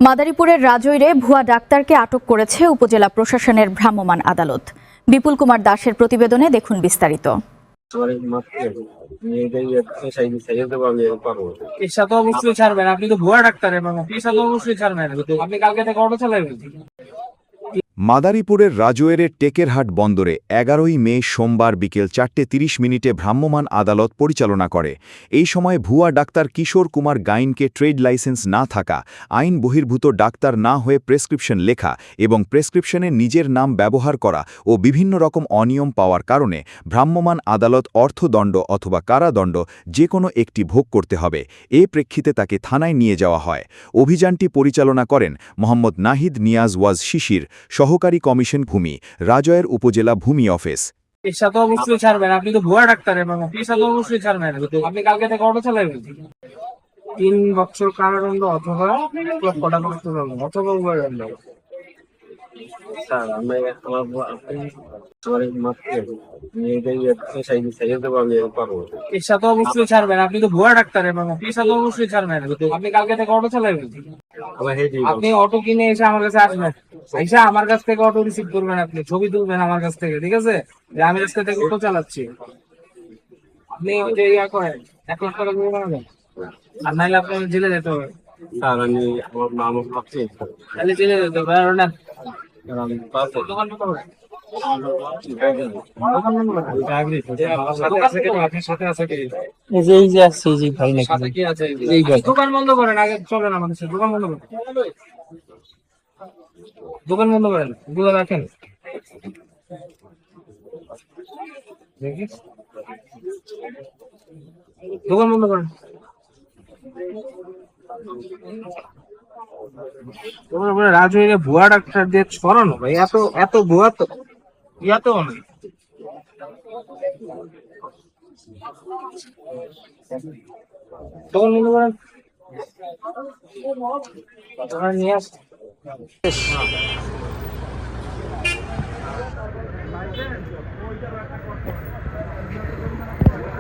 মাদারীপুরের রাজৈরে ভুয়া ডাক্তারকে আটক করেছে উপজেলা প্রশাসনের ভ্রাম্যমাণ আদালত। বিপুল কুমার দাসের প্রতিবেদনে দেখুন বিস্তারিত। পেশা তো অবশ্যই ছাড়বেন, আপনি তো ভুয়া ডাক্তার এবং পেশা তো অবশ্যই ছাড়বেন। আপনি কালকে থেকে অটো চালাবেন। মাদারীপুরের রাজৈরের টেকেরহাট বন্দরে ১১ই মে সোমবার বিকেল ৪:৩০ ভ্রাম্যমাণ আদালত পরিচালনা করে। এই সময় ভুয়া doctor Kishore Kumar গাইনকে trade licence না থাকা, আইন বহির্ভূত ডাক্তার না হয়ে প্রেসক্রিপশন লেখা এবং প্রেসক্রিপশনে নিজের নাম ব্যবহার করা ও বিভিন্ন রকম অনিয়ম পাওয়ার কারণে ভ্রাম্যমাণ আদালত অর্থদণ্ড অথবা কারাদণ্ড যে কোনো একটি ভোগ করতে হবে। এ প্রেক্ষিতে তাকে থানায় নিয়ে যাওয়া হয়। অভিযানটি পরিচালনা করেন মোহাম্মদ নাহিদ নিয়াজ ওয়াজ শিশির, সহকারী কমিশন ভূমি, রাজৈর উপজেলা ভূমি অফিস। পেশা তো অবশ্যই ছাড়বেন, আপনি তো ভুয়া ডাক্তার এবং পেশা তো অবশ্যই ছাড়বেন। আপনি কালকে থেকে অটো চালাবেন। ৩ বছর কারাদণ্ড অথবা ১ লক্ষ টাকা অর্থদণ্ড অথবা উভয়দণ্ড। পেশা তো অবশ্যই ছাড়বেন, আপনি তো ভুয়া ডাক্তার এবং পেশা তো অবশ্যই ছাড়বেন। আপনি কালকে থেকে অটো চালাবেন। আপনি অটো কিনে এসে আমার কাছে আসবেন, এসে আমার কাছ থেকে অটো রিসিভ করবেন, আপনি ছবি তুলবেন আমার কাছ থেকে, ঠিক আছে? যে আমি আজকে থেকে অটো চালাচ্ছি। আপনি ওই যে ইয়া করেন ১ লাখ টাকা দিয়ে বানাবেন, আর নাইলে আপনি জেলে যেতে হবে। তাহলে জেলে যেতে হবে। আর না দোকান বন্ধ করেন। দোকান বন্ধ করেন, আগে চলেন আমাদের সাথে। দোকান বন্ধ করেন, দোকান বন্ধ করেন, গুলো রাখেন। দোকান বন্ধ করেন। রাজৈরে ভুয়া ডাক্তার দিয়ে ছড়ানো ভাই, এত এত ভুয়া তো ইয়াতেও অনেক। দোকান বন্ধ করেন, নিয়ে আস।